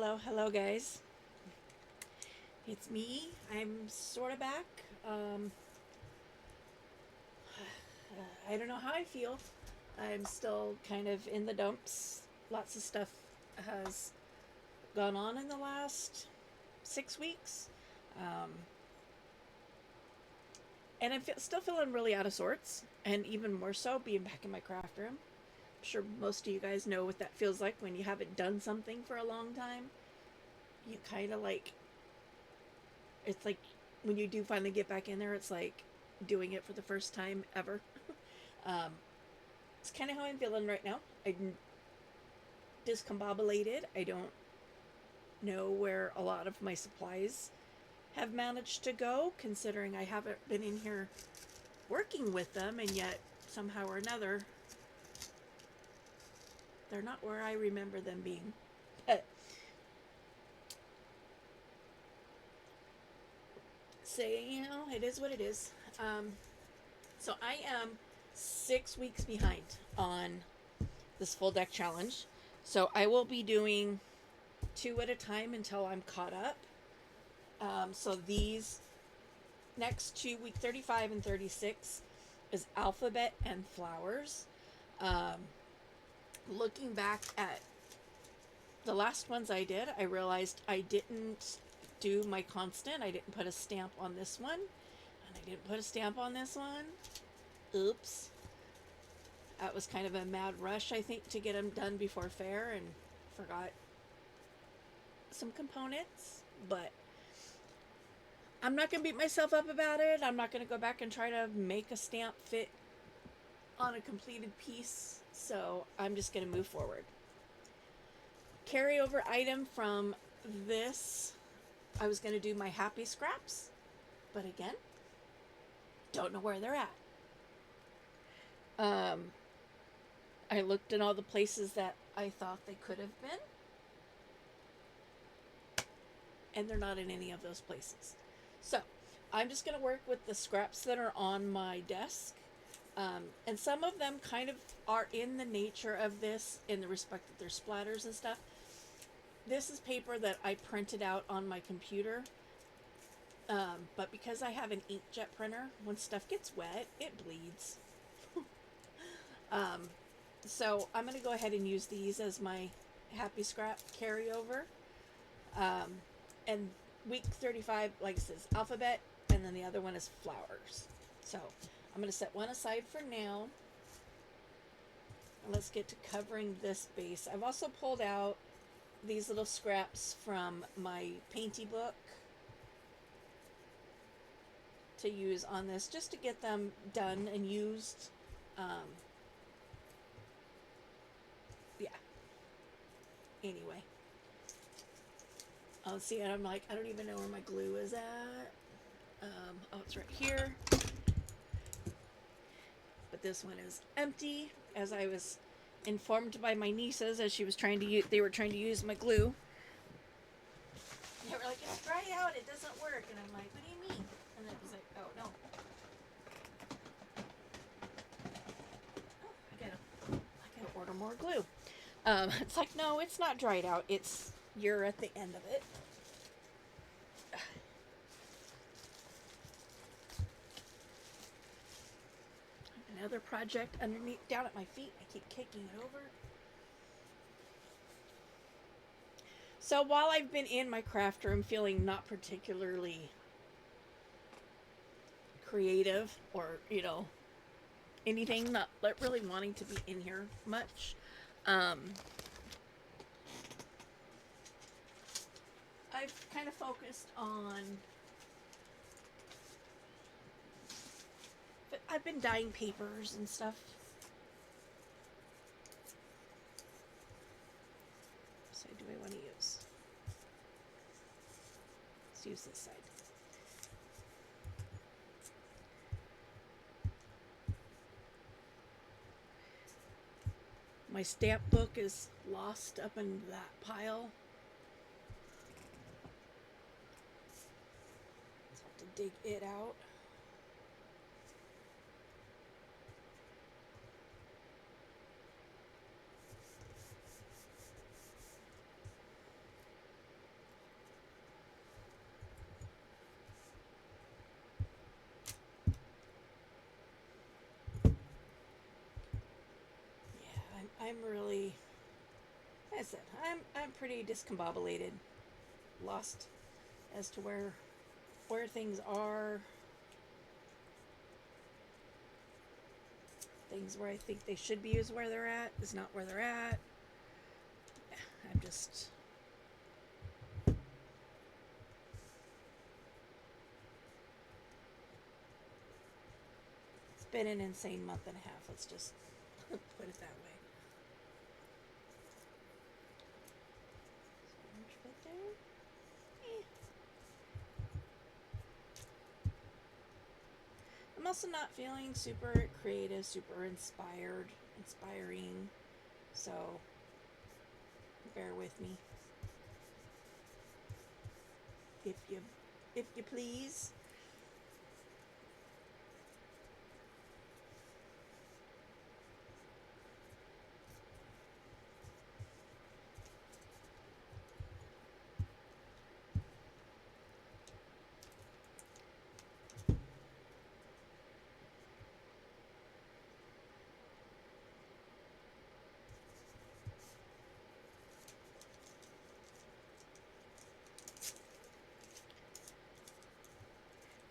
Hello, guys. It's me. I'm sort of back. Um, I don't know how I feel. I'm still kind of in the dumps. Lots of stuff has gone on in the last 6 weeks. Um, and I'm still feeling really out of sorts. And even more so being back in my craft room. I'm sure most of you guys know what that feels like when you haven't done something for a long time. You kind of like, it's like when you do finally get back in there, it's like doing it for the first time ever. Um, it's kind of how I'm feeling right now. I'm discombobulated. I don't know where a lot of my supplies have managed to go, considering I haven't been in here working with them, and yet somehow or another, they're not where I remember them being. But say, it is what it is. So I am 6 weeks behind on this full deck challenge. So I will be doing two at a time until I'm caught up. So these next two, week 35 and 36, is alphabet and flowers. Um, Looking back at the last ones I did, I realized I didn't do my constant. I didn't put a stamp on this one, and I didn't put a stamp on this one. Oops. That was kind of a mad rush, I think, to get them done before fair, and forgot some components. But I'm not going to beat myself up about it. I'm not going to go back and try to make a stamp fit on a completed piece. So I'm just going to move forward. Carryover item from this, I was going to do my happy scraps, but again, don't know where they're at. Um, I looked in all the places that I thought they could have been, and they're not in any of those places. So I'm just going to work with the scraps that are on my desk. And some of them kind of are in the nature of this in the respect that they're splatters and stuff. This is paper that I printed out on my computer. But because I have an inkjet printer, when stuff gets wet, it bleeds. um, so I'm going to go ahead and use these as my happy scrap carryover. And week 35, like it says, alphabet, and then the other one is flowers. So I'm going to set one aside for now. And let's get to covering this base. I've also pulled out these little scraps from my painty book to use on this, just to get them done and used. Yeah. Anyway. Oh, see, and I'm like, I don't even know where my glue is at. Oh, it's right here. But this one is empty, as I was informed by my nieces as she was trying to use, they were trying to use my glue. They were like, it's dried out, it doesn't work. And I'm like, what do you mean? And it was like, oh, no. Oh, I gotta order more glue. It's like, no, it's not dried out. It's, you're at the end of it. Another project underneath, down at my feet. I keep kicking it over. So while I've been in my craft room feeling not particularly creative or, anything, not really wanting to be in here much, I've kind of focused on, I've been dyeing papers and stuff. So do I want to use? Let's use this side. My stamp book is lost up in that pile. So I have to dig it out. I'm really, like I said, I'm pretty discombobulated, lost as to where things are, things where I think they should be is where they're at is not where they're at. I'm just it's been an insane month and a half. Let's just put it that way. Right there. I'm also not feeling super creative, super inspiring. So bear with me, if you please.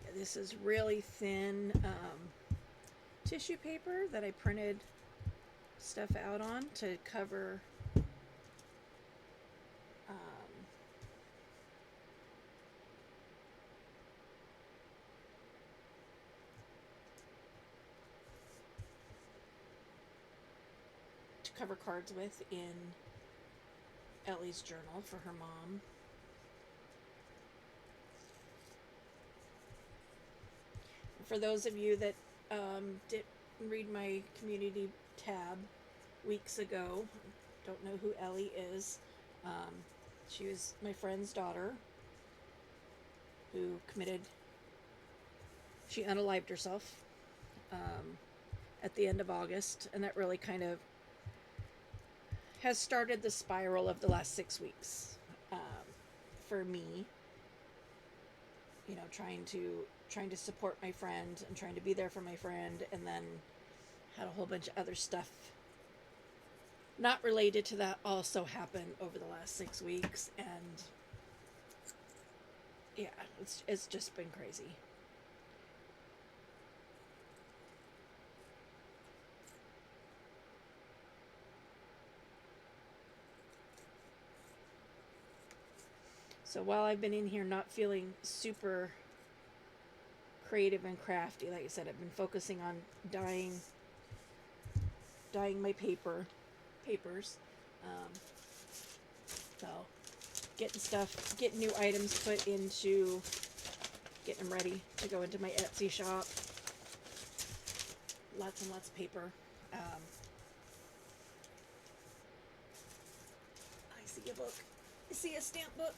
Yeah, this is really thin tissue paper that I printed stuff out on to cover cards with in Ellie's journal for her mom. For those of you that didn't read my community tab weeks ago, don't know who Ellie is. She was my friend's daughter who she unalived herself at the end of August, and that really kind of has started the spiral of the last 6 weeks for me. You know, trying to support my friend and trying to be there for my friend, and then had a whole bunch of other stuff not related to that also happen over the last 6 weeks, and yeah, it's just been crazy. So while I've been in here not feeling super creative and crafty, like I said, I've been focusing on dyeing my papers. So getting new items put into, getting them ready to go into my Etsy shop. Lots and lots of paper. I see a book. I see a stamp book.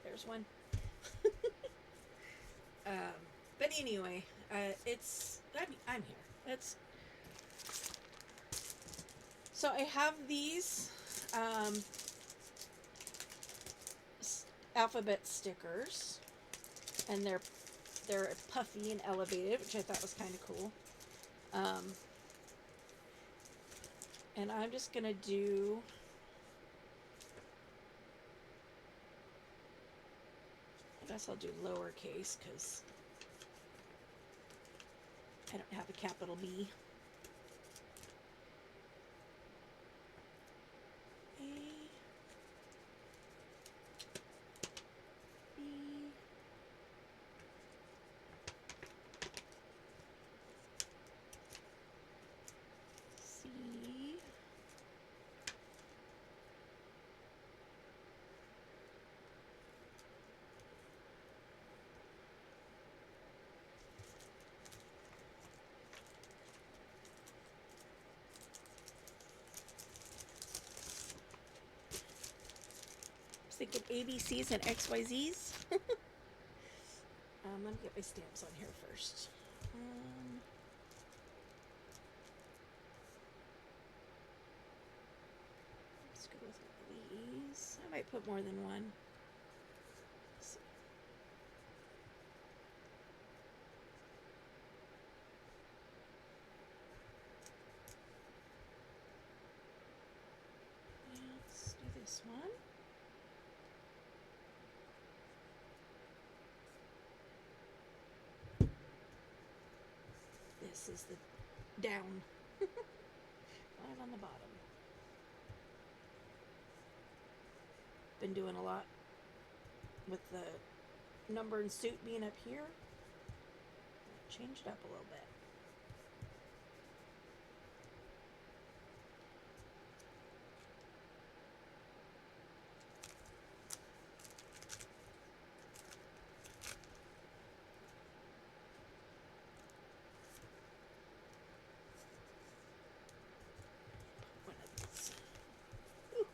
There's one. But anyway, I'm here. So I have these alphabet stickers, and they're puffy and elevated, which I thought was kind of cool. And I'm just gonna do I guess I'll do lowercase because I don't have a capital B. A, B, C, I was thinking ABCs and XYZs. Let me get my stamps on here first. Let's go with one of these. I might put more than one. is the down. 5 on the bottom. Been doing a lot with the number and suit being up here. Changed up a little bit. One of these. Ooh,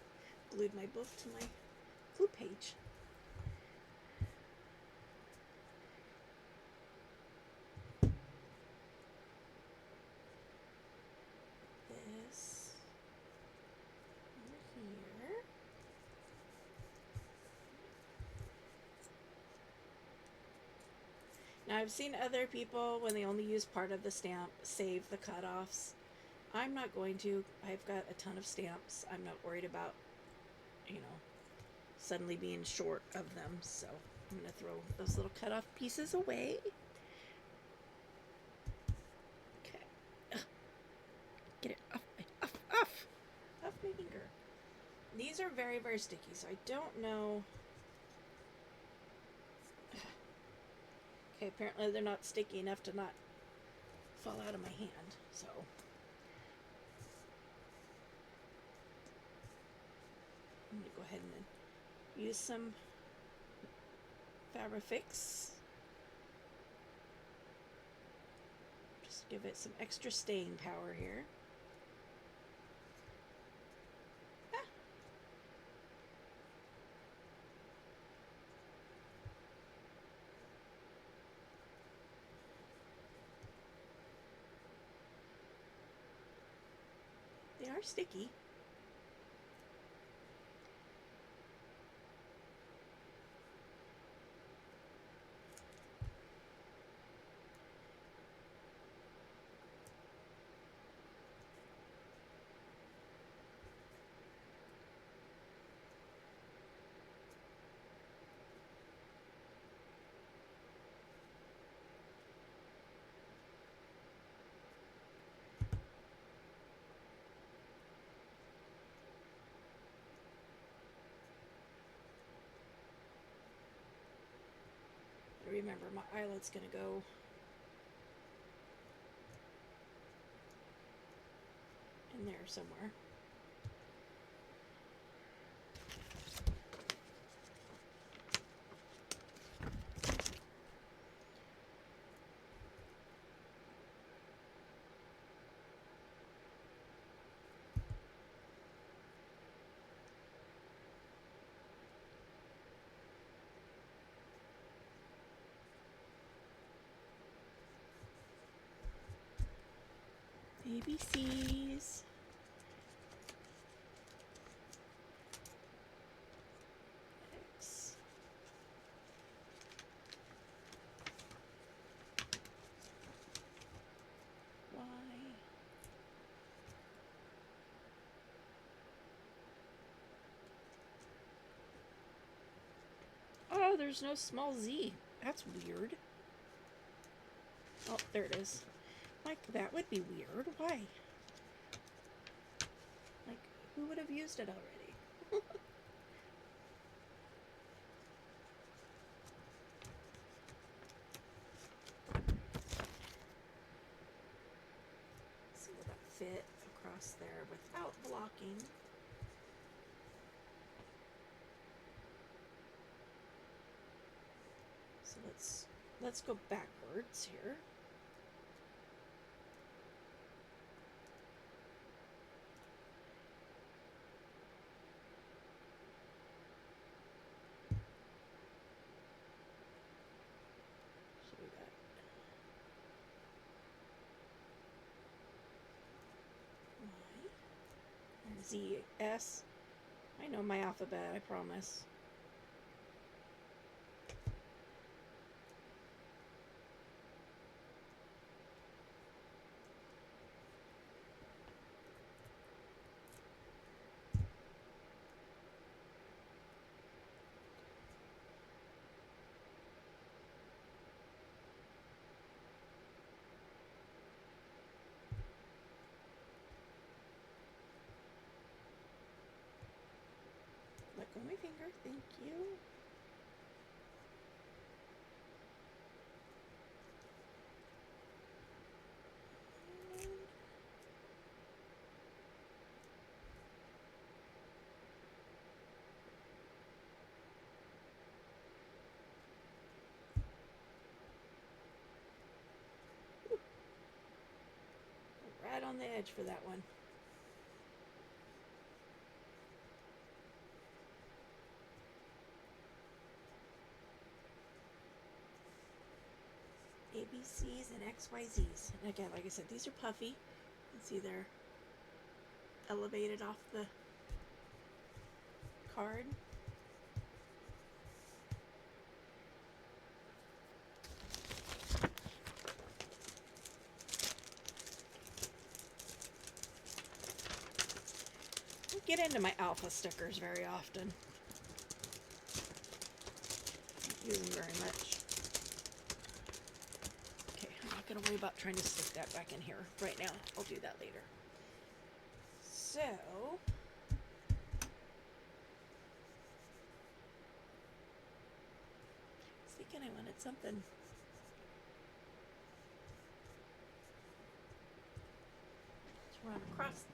glued my book to my glue page. This over here. Now I've seen other people, when they only use part of the stamp, save the cutoffs. I'm not going to. I've got a ton of stamps. I'm not worried about, suddenly being short of them. So I'm going to throw those little cutoff pieces away. Okay. Ugh. Get it off my finger. These are very, very sticky, so I don't know. Okay, apparently they're not sticky enough to not fall out of my hand, so. I'm going to go ahead and use some Fabrifix. Just give it some extra staying power here. Ah. They are sticky. Remember, my eyelet's gonna go in there somewhere. ABCs. X. Y. Oh, there's no small z. That's weird. Oh, there it is. Like, that would be weird. Why? Like, who would have used it already? See, will that fit across there without blocking? So let's go backwards here. So we got Y and Z, S. I know my alphabet, I promise. my finger. Thank you. Right on the edge for that one. ABCs and XYZs. And again, like I said, these are puffy. You can see they're elevated off the card. I don't get into my alpha stickers very often. Don't use them very much. Okay, I'm not going to worry about trying to stick that back in here right now. I'll do that later. So, thinking I wanted something to run across there.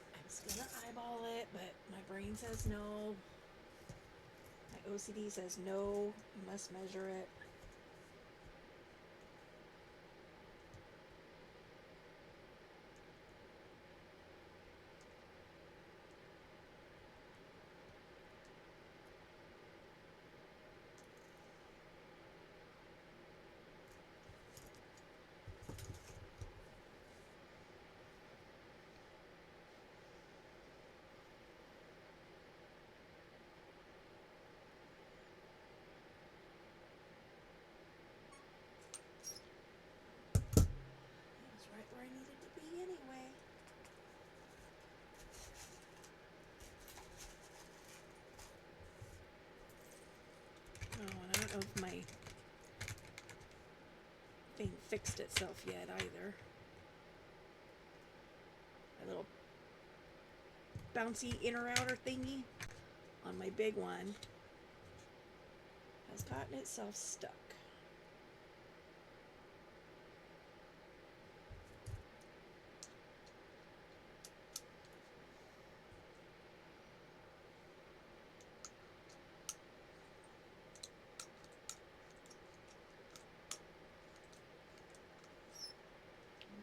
I was gonna eyeball it, but my brain says no. My OCD says no, you must measure it. It was right where I needed to be anyway. Oh, and I don't know if my thing fixed itself yet either. My little bouncy inner outer thingy on my big one has gotten itself stuck.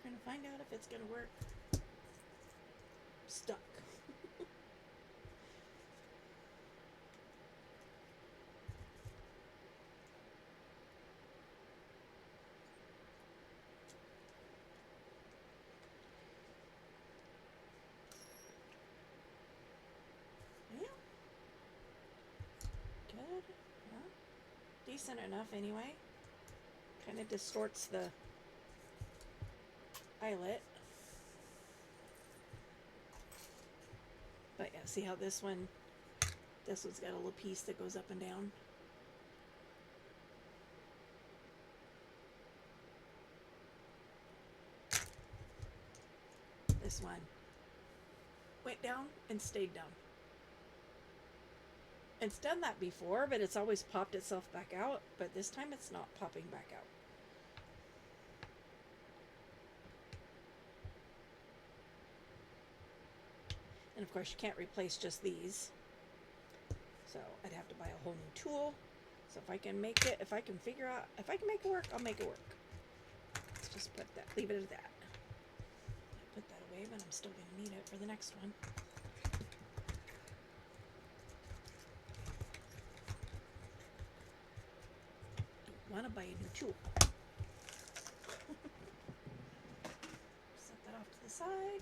We're gonna find out if it's gonna work. Stuck. Yeah. Good. Well, decent enough anyway. Kind of distorts the eyelet. But yeah, see how this one's got a little piece that goes up and down. This one went down and stayed down. It's done that before, but it's always popped itself back out. But this time it's not popping back out. And of course you can't replace just these. So I'd have to buy a whole new tool. So if I can make it, if I can figure out, if I can make it work, I'll make it work. Let's just put that, leave it at that. Put that away, but I'm still going to need it for the next one. Want to buy a new tool. Set that off to the side.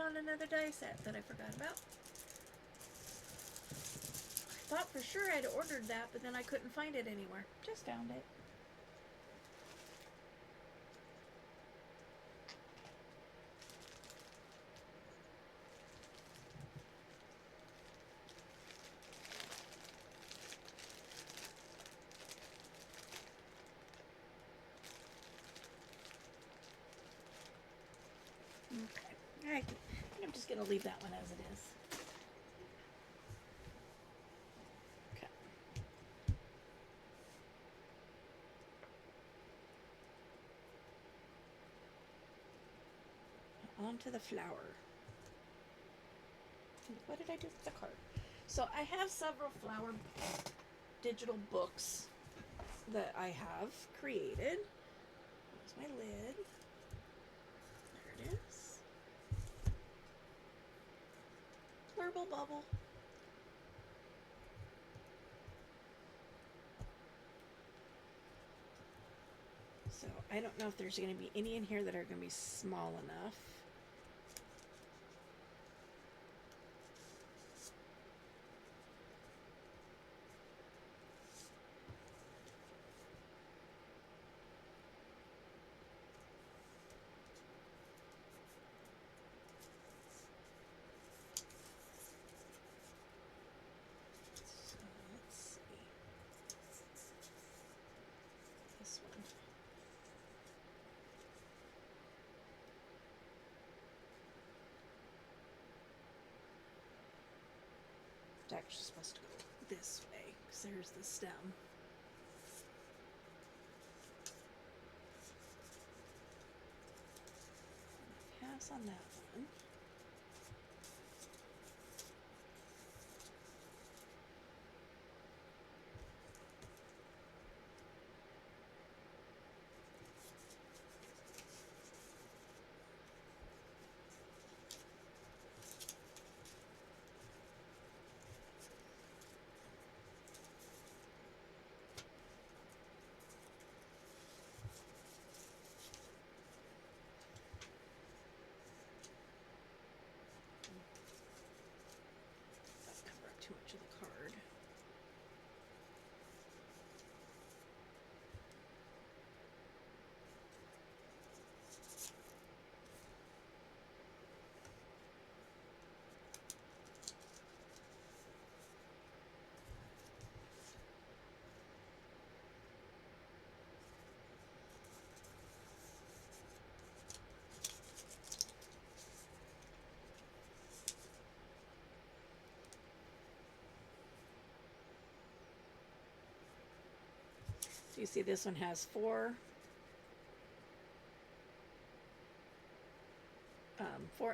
on another die set that I forgot about. I thought for sure I'd ordered that, but then I couldn't find it anywhere. Just found it. Okay. Alright. I'm just going to leave that one as it is. Okay. On to the flower. What did I do with the card? So I have several flower digital books that I have created. There's my lid. There it is. Blurble bubble. So I don't know if there's going to be any in here that are going to be small enough. So let's see. This one. It's actually supposed to go this way because there's the stem. Pass on that one. That'll cover up too much of the card. So you see this one has four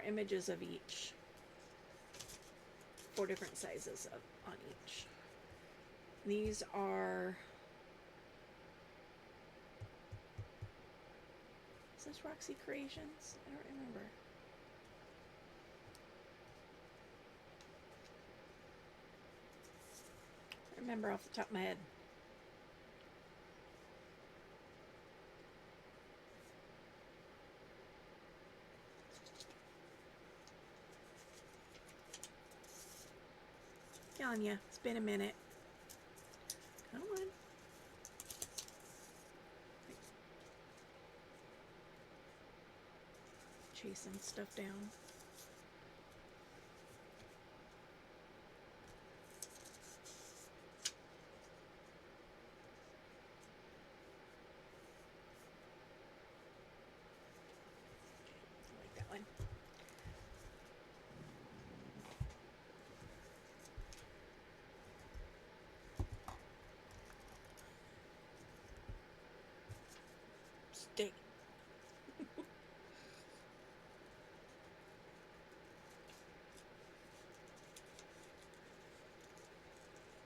images of each. 4 different sizes on each. These are, is this Roxy Creations? I don't remember. I remember off the top of my head. Telling you, it's been a minute. Come on. Chasing stuff down. I like that one. Stay.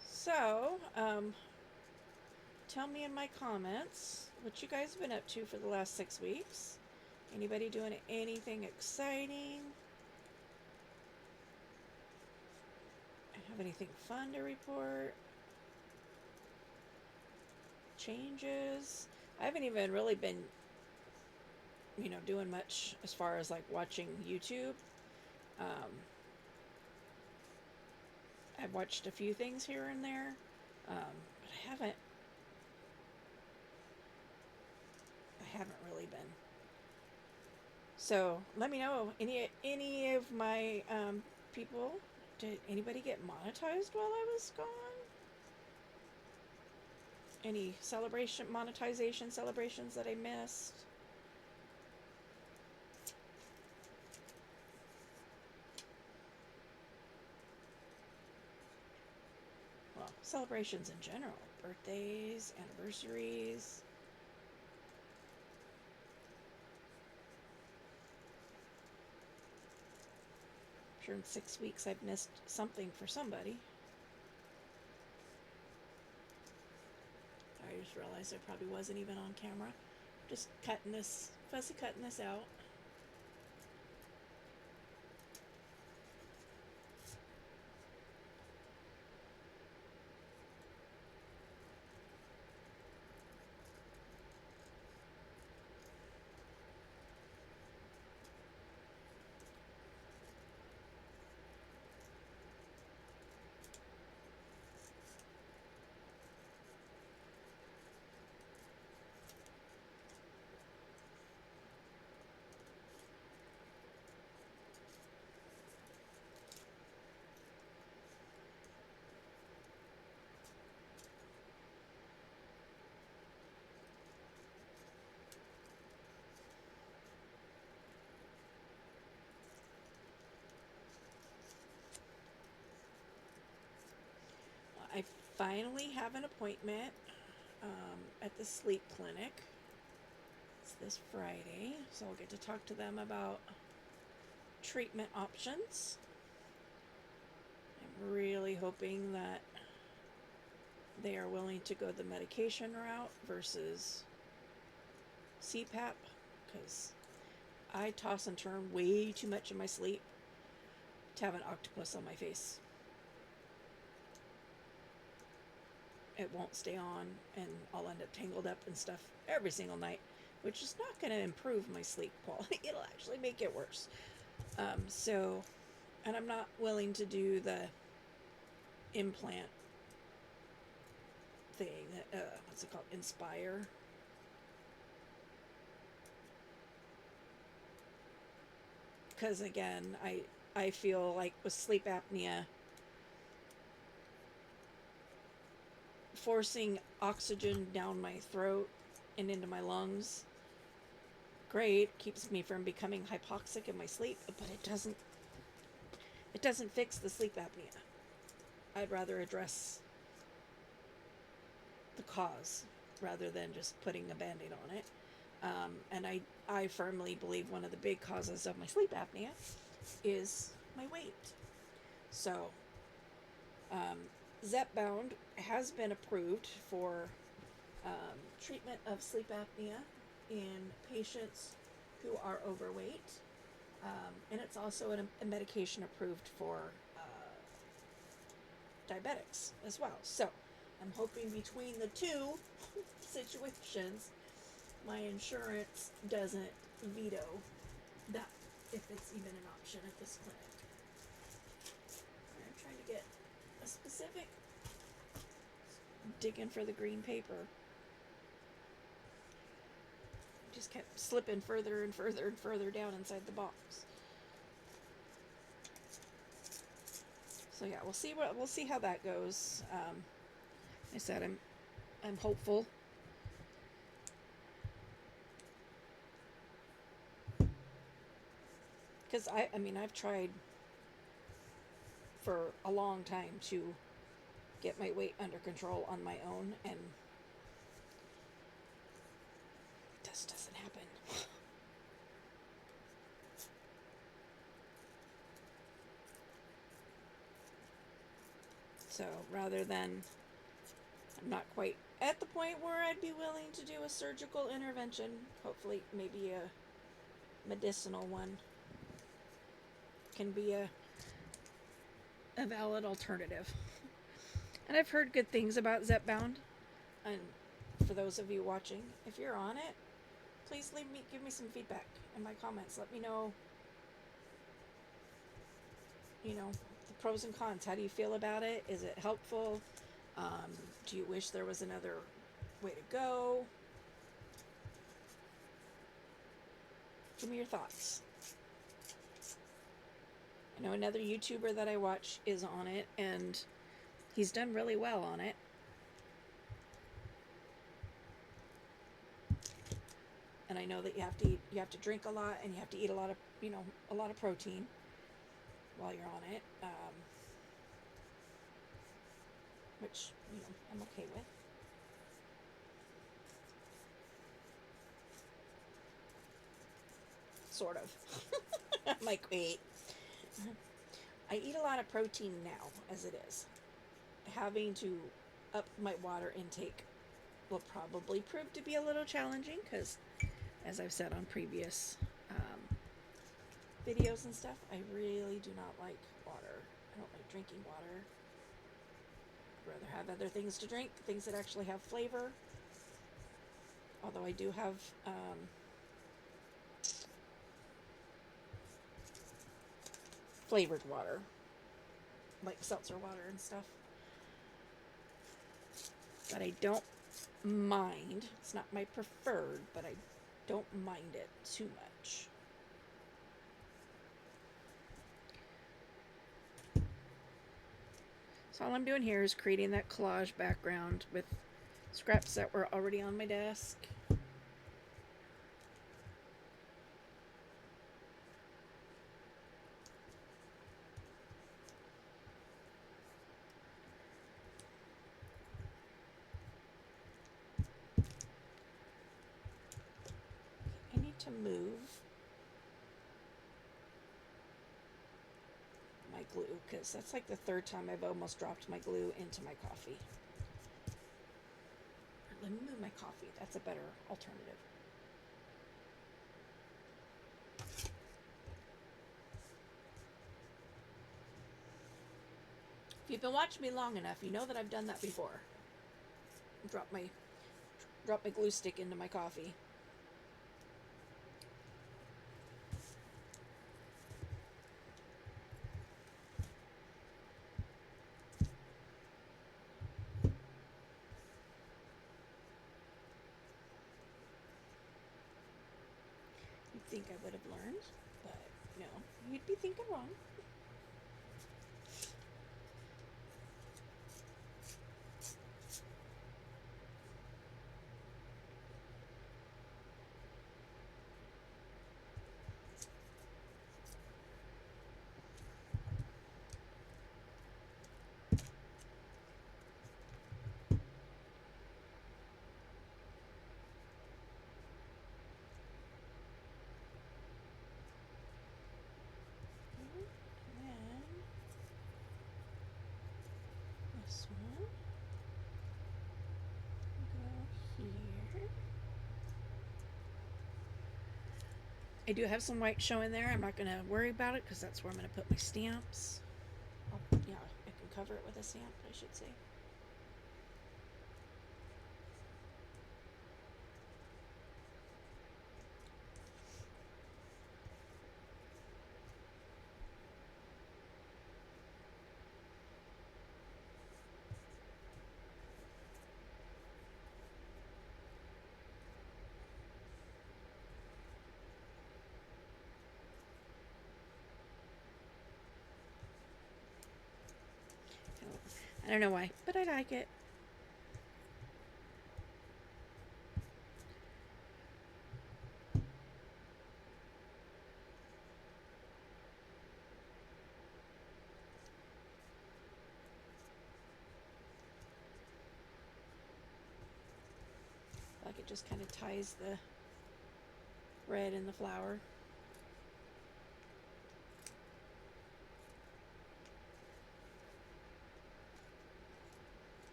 So, tell me in my comments what you guys have been up to for the last 6 weeks. Anybody doing anything exciting? Have anything fun to report? Changes? I haven't even really been, doing much as far as like watching YouTube. Um, I've watched a few things here and there, but I haven't really been. So let me know, any of my people. Did anybody get monetized while I was gone? Any monetization celebrations that I missed? Well, celebrations in general, birthdays, anniversaries. I'm sure in 6 weeks I've missed something for somebody. I just realized I probably wasn't even on camera. Just fussy cutting this out. I finally have an appointment at the sleep clinic. It's this Friday, so I'll get to talk to them about treatment options. I'm really hoping that they are willing to go the medication route versus CPAP, because I toss and turn way too much in my sleep to have an octopus on my face. It won't stay on, and I'll end up tangled up and stuff every single night, which is not going to improve my sleep quality. It'll actually make it worse. And I'm not willing to do the implant thing. What's it called? Inspire. Because again, I feel like with sleep apnea, forcing oxygen down my throat and into my lungs, great, keeps me from becoming hypoxic in my sleep, but it doesn't fix the sleep apnea. I'd rather address the cause rather than just putting a band-aid on it. And I firmly believe one of the big causes of my sleep apnea is my weight. So Zepbound has been approved for treatment of sleep apnea in patients who are overweight, and it's also a medication approved for diabetics as well. So I'm hoping between the two situations, my insurance doesn't veto that, if it's even an option at this clinic. I'm trying to get a specific, digging for the green paper. Just kept slipping further and further and further down inside the box. So yeah, we'll see how that goes. I said I'm hopeful. Because I mean, I've tried for a long time to get my weight under control on my own, and it just doesn't happen. So rather than, I'm not quite at the point where I'd be willing to do a surgical intervention. Hopefully, maybe a medicinal one can be a valid alternative. And I've heard good things about Zepbound. And for those of you watching, if you're on it, please give me some feedback in my comments. Let me know the pros and cons. How do you feel about it? Is it helpful? Do you wish there was another way to go? Give me your thoughts. I know another YouTuber that I watch is on it, and he's done really well on it. And I know that you have to drink a lot, and you have to eat a lot of, a lot of protein while you're on it, which, I'm okay with. Sort of. I'm like, wait. I eat a lot of protein now, as it is. Having to up my water intake will probably prove to be a little challenging because, as I've said on previous videos and stuff, I really do not like water. I don't like drinking water. I'd rather have other things to drink, things that actually have flavor. Although I do have flavored water, like seltzer water and stuff. But I don't mind. It's not my preferred, but I don't mind it too much. So all I'm doing here is creating that collage background with scraps that were already on my desk. I need to move my glue because that's like the third time I've almost dropped my glue into my coffee. Let me move my coffee. That's a better alternative. If you've been watching me long enough, you know that I've done that before. Drop my glue stick into my coffee. You'd think I would have learned, but no, you'd be thinking wrong. This one go here. I do have some white showing there. I'm not going to worry about it because that's where I'm going to put my stamps. Yeah, I can cover it with a stamp, I should say. I don't know why, but I like it. Like it just kind of ties the red and the flower.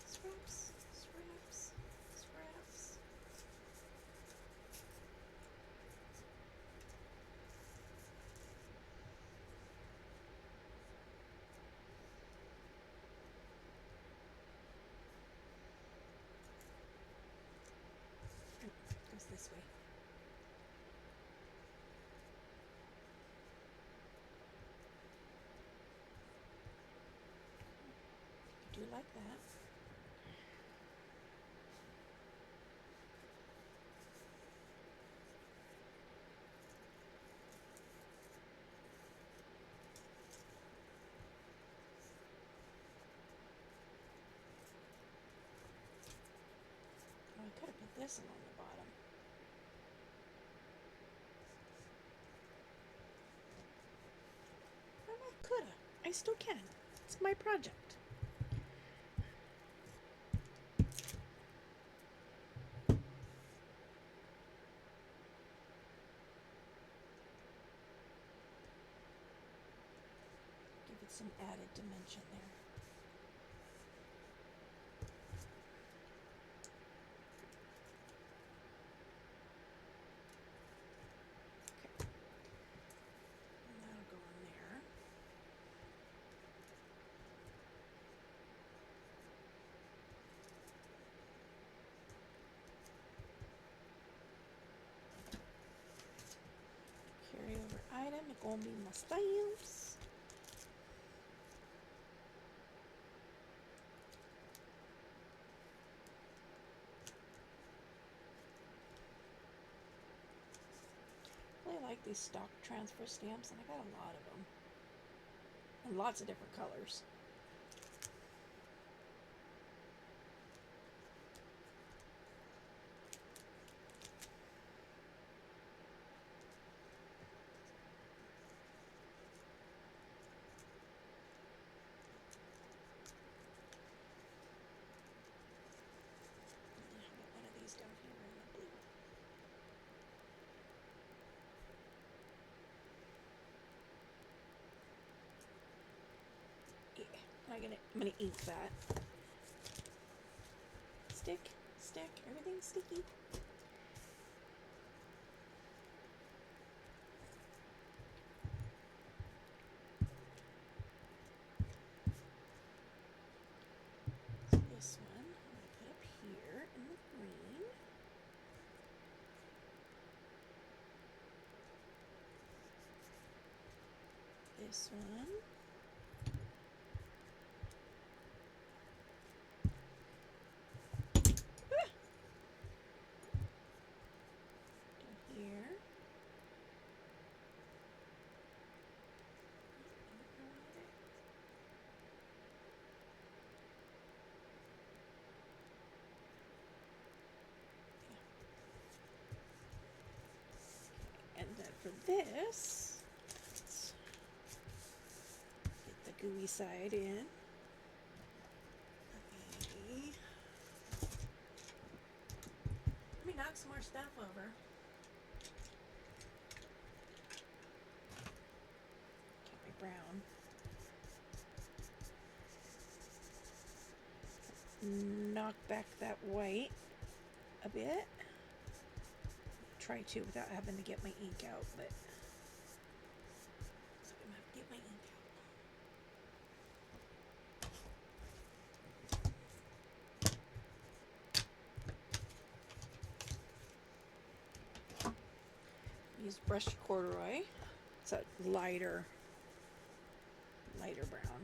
What's wrong? like that. Oh, I could have put this along the bottom. Well, I could have. I still can. It's my project. Give it some added dimension there. Okay. And that'll go in there. Carryover item, it's gonna be my stamps. I really like these stock transfer stamps, and I got a lot of them. And lots of different colors. How about one of these down here in the blue? Yeah, I'm gonna ink that. Stick, everything's sticky. So this one I'm gonna put up here in the green. This one. Ah! Down here. And then for this, let's get the gooey side in. Let me knock some more stuff over. Get my brown. Knock back that white a bit. Try to without having to get my ink out, but so I'm gonna have to get my ink out. Use brushed corduroy. It's a lighter brown.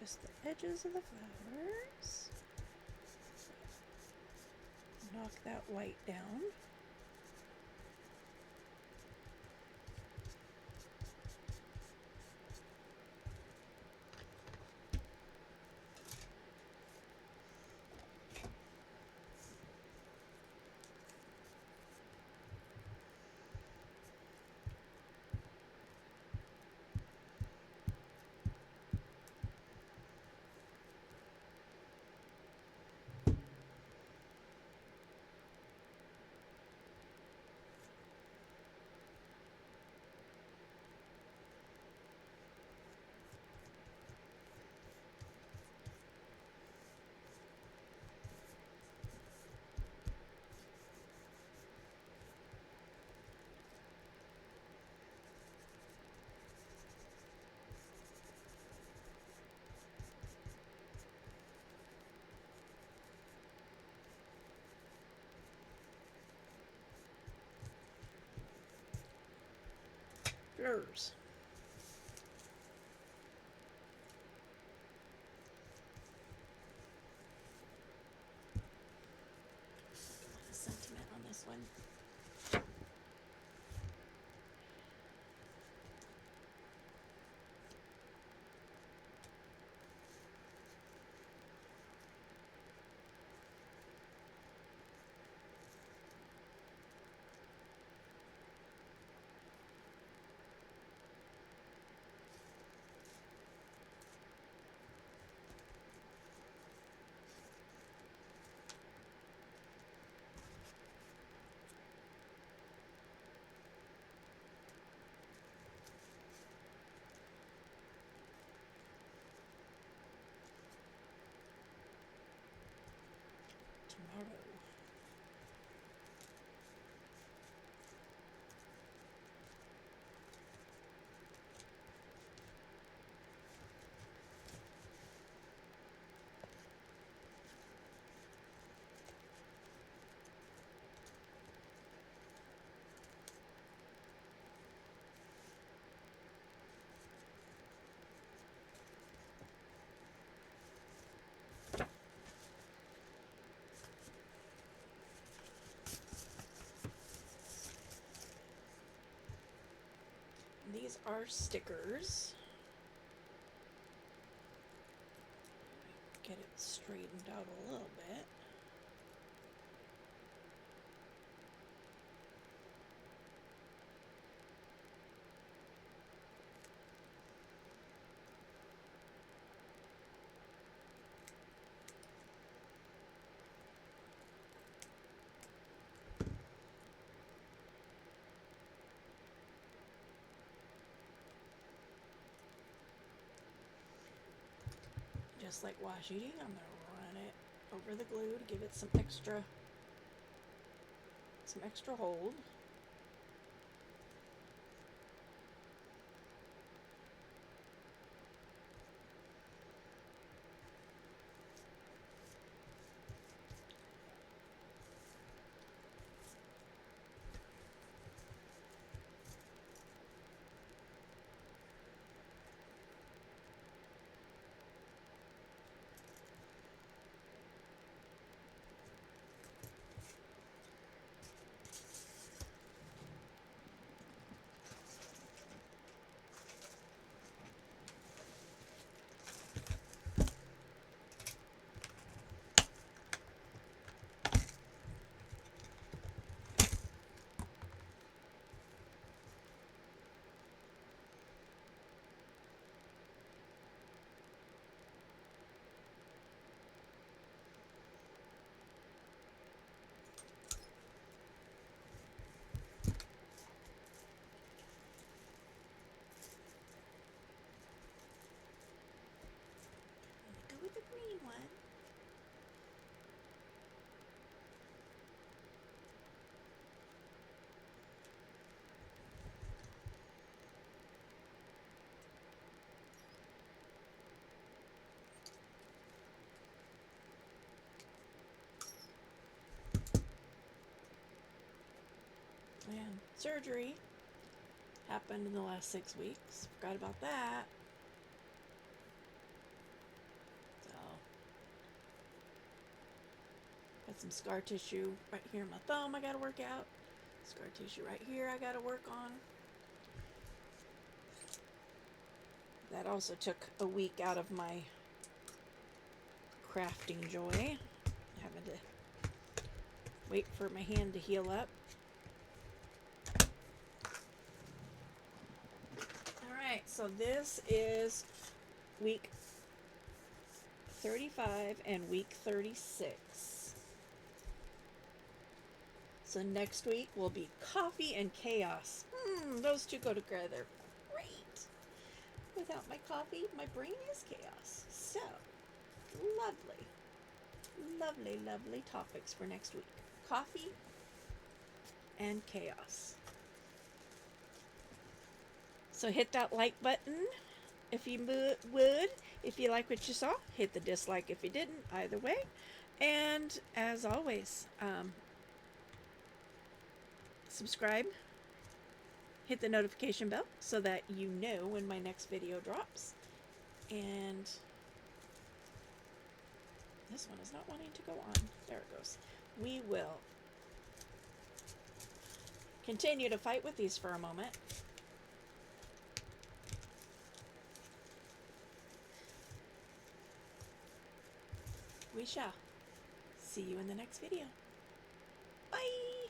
Just the edges of the flowers. Knock that white down. Blurs. Sentiment on this one. Tomorrow. These are stickers. Get it straightened out a little bit. Just like washi, I'm going to run it over the glue to give it some extra hold. Go with the green one. And surgery happened in the last 6 weeks. Forgot about that. So, got some scar tissue right here in my thumb I gotta work out. Scar tissue right here I gotta work on. That also took a week out of my crafting joy. Having to wait for my hand to heal up. Alright, so this is week 35 and week 36. So next week will be coffee and chaos. Those two go together great. Without my coffee, my brain is chaos. So, lovely. Lovely, lovely topics for next week. Coffee and chaos. So hit that like button if you would. If you like what you saw, hit the dislike if you didn't. Either way. And as always, subscribe, hit the notification bell so that you know when my next video drops. And this one is not wanting to go on. There it goes. We will continue to fight with these for a moment. We shall see you in the next video. Bye!